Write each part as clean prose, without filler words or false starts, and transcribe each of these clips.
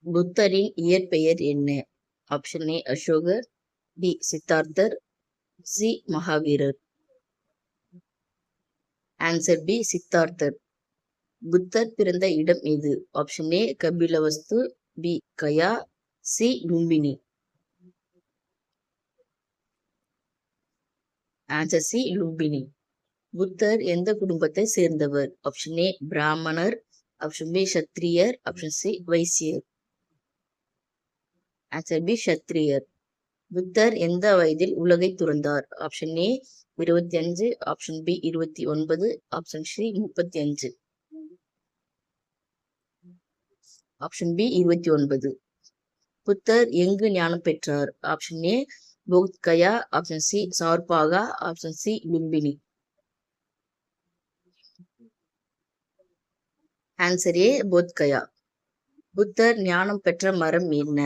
புத்தரின் இயற்பெயர் என்ன? ஆப்ஷன் ஏ அசோகர், பி சித்தார்த்தர், சி மகாவீரர். ஆன்சர் பி சித்தார்த்தர். புத்தர் பிறந்த இடம் எது? Option A Kapilavastu, B Gaya, C Lumbini. Answer C Lumbini. புத்தர் எந்த குடும்பத்தை சேர்ந்தவர்? ஆப்ஷன் ஏ பிராமணர், ஆப்ஷன் பி சத்திரியர், ஆப்ஷன் சி வைசியர். ஆன்சர் பி சத்திரியர். புத்தர் எந்த வயதில் உலகை துறந்தார்? Option A 25, option B 29, option C 35. Option B 29. புத்தர் எங்கு ஞானம் பெற்றார்? Option A Bodh Gaya, option C சார்பாகா, option C Lumbini. Answer A Bodh Gaya. புத்தர் ஞானம் பெற்ற மரம் என்ன?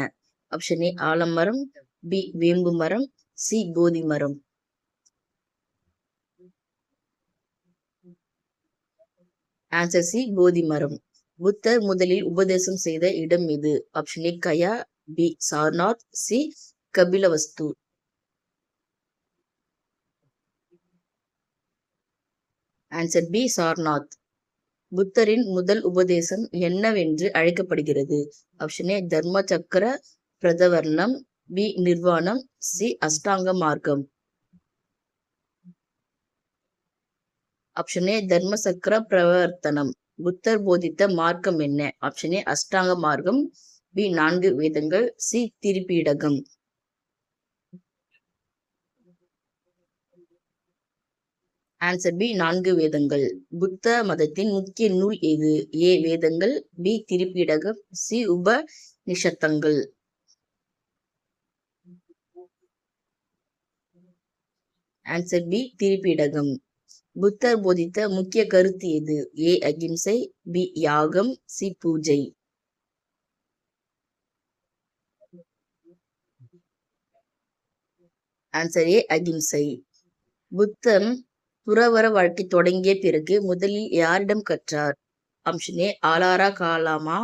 ஆப்ஷன் ஏ ஆலமரம், பி வேம்பு மரம், சி போதி மரம். ஆன்சர் சி போதி மரம். புத்தர் முதலில் உபதேசம் செய்த இடம் எது? Option A Gaya, B Sarnath, C Kapilavastu. Answer B Sarnath. புத்தரின் முதல் உபதேசம் என்னவென்று அழைக்கப்படுகிறது? ஆப்ஷன் ஏ தர்ம சக்கர பிரதவர்ணம், பி நிர்வாணம், சி அஷ்டாங்க மார்க்கம். ஆப்ஷன் ஏ தர்ம சக்கர பிரவர்த்தனம். புத்தர் போதித்த மார்க்கம் என்ன? ஆப்ஷன் ஏ அஷ்டாங்க மார்க்கம், பி 4 வேதங்கள், சி திரிபீடகம். ஆன்சர் பி 4 வேதங்கள். புத்த மதத்தின் முக்கிய நூல் எது? ஏ வேதங்கள், பி திரிபீடகம், சி உபநிஷத்தங்கள். ஆன்சர் பி திரிபீடகம். புத்தர் போதித்த முக்கிய கருத்து எது? ஏ அகிம்சை, பி யாகம், சி பூஜை. ஆன்சர் ஏ அகிம்சை. புத்தம் துறவற வாழ்க்கை தொடங்கிய பிறகு முதலில் யாரிடம் கற்றார்? Option A Alara Kalama,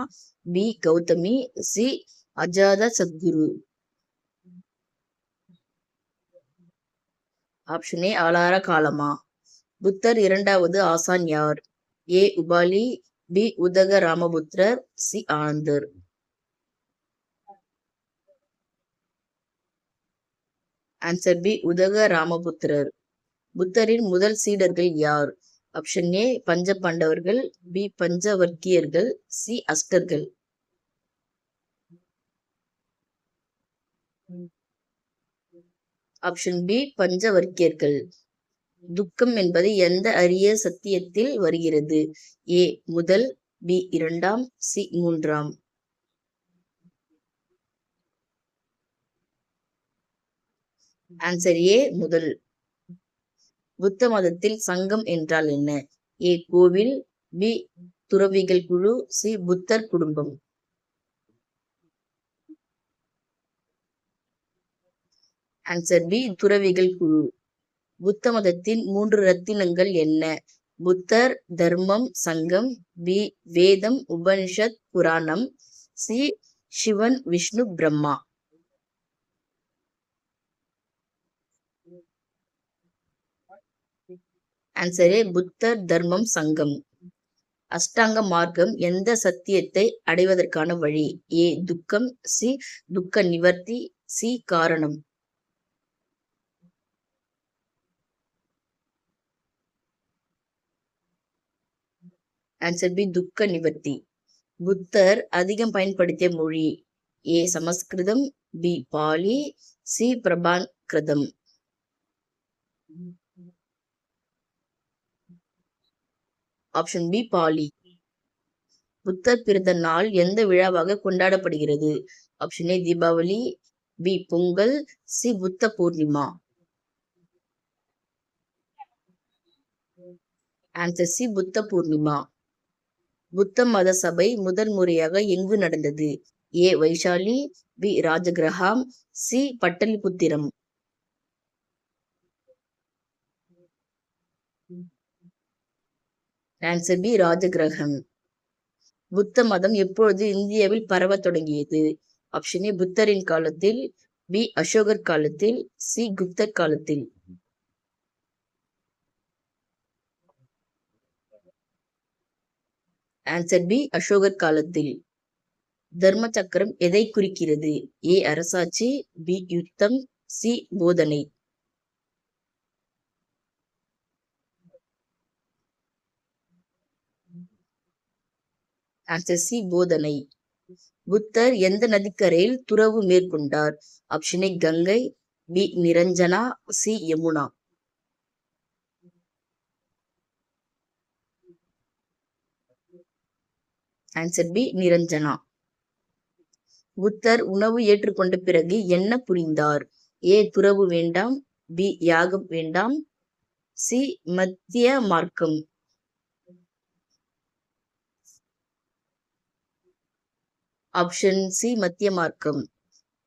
B Gautami, C அஜாத சத்குரு. Option A Alara Kalama. புத்தர் இரண்டாவது ஆசான் யார்? ஏ உபாலி, பி உதக ராமபுத்திரர், சி ஆனந்தர். ஆன்சர் பி உதக ராமபுத்திரர். புத்தரின் முதல் சீடர்கள் யார்? ஆப்ஷன் ஏ பஞ்ச பாண்டவர்கள், பி பஞ்சவர்க்கியர்கள், சி அஷ்டர்கள். ஆப்ஷன் பி பஞ்சவர்க்கியர்கள். துக்கம் என்பது எந்த அரிய சத்தியத்தில் வருகிறது? ஏ முதல், பி இரண்டாம், சி மூன்றாம். ஆன்சர் ஏ முதல். புத்த மதத்தில் சங்கம் என்றால் என்ன? ஏ கோவில், பி துறவிகள் குழு, சி புத்தர் குடும்பம். ஆன்சர் பி துறவிகள் குழு. புத்த மதத்தின் 3 ரத்தினங்கள் என்ன? புத்தர், தர்மம், சங்கம், பி வேதம், உபனிஷத், புராணம், C Sivan, Vishnu, Brahma. Answer A புத்தர், தர்மம், சங்கம். அஷ்டாங்க மார்க்கம் எந்த சத்தியத்தை அடைவதற்கான வழி? ஏ துக்கம், சி துக்க நிவர்த்தி, சி காரணம். ஆன்சர் பி துக்க நிவர்த்தி. புத்தர் அதிகம் பயன்படுத்திய மொழி? ஏ சமஸ்கிருதம், பி பாலி, சி பிரபான்கிருதம். Option B Pali. புத்தர் பிறந்த நாள் எந்த விழாவாக கொண்டாடப்படுகிறது? Option A Deepavali, B Pongal, C Buddha Purnima. Answer C Buddha Purnima. புத்த மத சபை முதல் முறையாக எங்கு நடந்தது? ஏ வைஷாலி, பி ராஜகிரஹாம், சி பட்டலிபுத்திரம். ஆன்சர் பி ராஜகிரகம். புத்த மதம் எப்பொழுது இந்தியாவில் பரவத் தொடங்கியது? ஆப்ஷன் ஏ புத்தரின் காலத்தில், பி அசோகர் காலத்தில், சி குப்தர் காலத்தில். ஆன்சர் பி அசோகர் காலத்தில். தர்ம சக்கரம் எதை குறிக்கிறது? ஏ அரசாட்சி, பி யுத்தம், சி போதனை. ஆன்சர் சி போதனை. புத்தர் எந்த நதிக்கரையில் துறவு மேற்கொண்டார்? ஆப்ஷன் ஏ கங்கை, B Niranjana, C Yamuna. Answer B Niranjana. புத்தர் உணவு ஏற்றுக்கொண்ட பிறகு என்ன புரிந்தார்? ஏ துறவு வேண்டாம், பி யாகம் வேண்டாம், சி மத்திய மார்க்கம். ஆப்ஷன் சி மத்திய மார்க்கம்.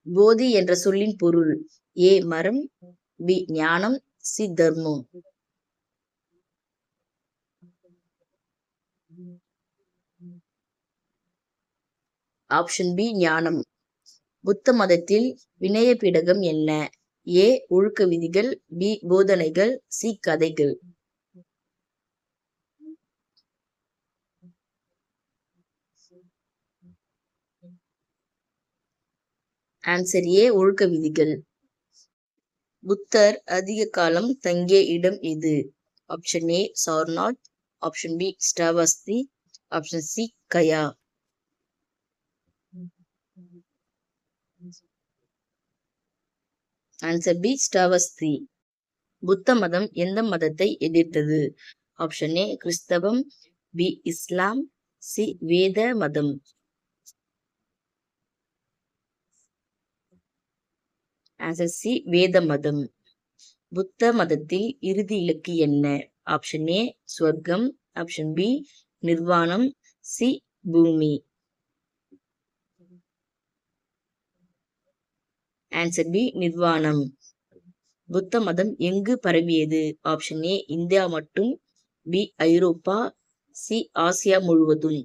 போதி என்ற சொல்லின் பொருள். ஏ மரம், பி ஞானம், சி தர்மம். ஆப்ஷன் பி ஞானம். புத்த மதத்தில் வினய பீடகம் என்ன? ஏ ஒழுக்க விதிகள், பி போதனைகள், சி கதைகள். ஆன்சர் ஏ ஒழுக்க விதிகள். புத்தர் அதிக காலம் தங்கிய இடம் எது? Option A Sarnath, option B Shravasti, option C Gaya. Answer B Shravasti. புத்த மதம் எந்த மதத்தை எதிர்த்தது? ஆப்ஷன் ஏ கிறிஸ்தவம், பி இஸ்லாம், சி வேத மதம். ஆன்சர் சி வேத மதம். புத்த மதத்தில் இறுதி இலக்கு என்ன? ஆப்ஷன் ஏ ஸ்வர்க்கம், ஆப்ஷன் பி நிர்வாணம், சி பூமி. ஆன்சர் பி நிர்வாணம். புத்த மதம் எங்கு பரவியது? ஆப்ஷன் ஏ இந்தியா மட்டும், பி ஐரோப்பா, சி ஆசியா முழுவதும்.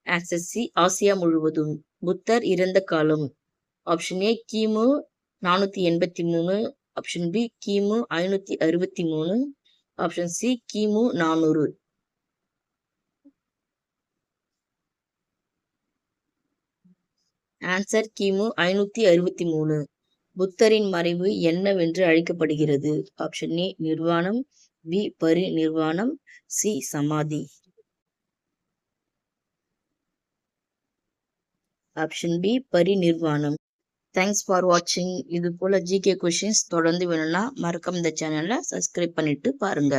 ஆன்சர் சி ஆசியா முழுவதும். புத்தர் இறந்த காலம். ஆப்ஷன் ஏ கிமு 483, ஆப்ஷன் பி கிமு 563, ஆப்ஷன் சி கிமு 400. ஆன்சர் கிமு 563. புத்தரின் மறைவு என்னவென்று அழைக்கப்படுகிறது? ஆப்ஷன் ஏ நிர்வாணம், பி பரிநிர்வாணம், சி சமாதி. ஆப்ஷன் பி பரிநிர்வாணம். தேங்க்ஸ் ஃபார் வாட்சிங். இது போல ஜிகே கொஷின்ஸ் தொடர்ந்து வேணும்னா மறக்காம இந்த சேனலை சப்ஸ்கிரைப் பண்ணிட்டு பாருங்க.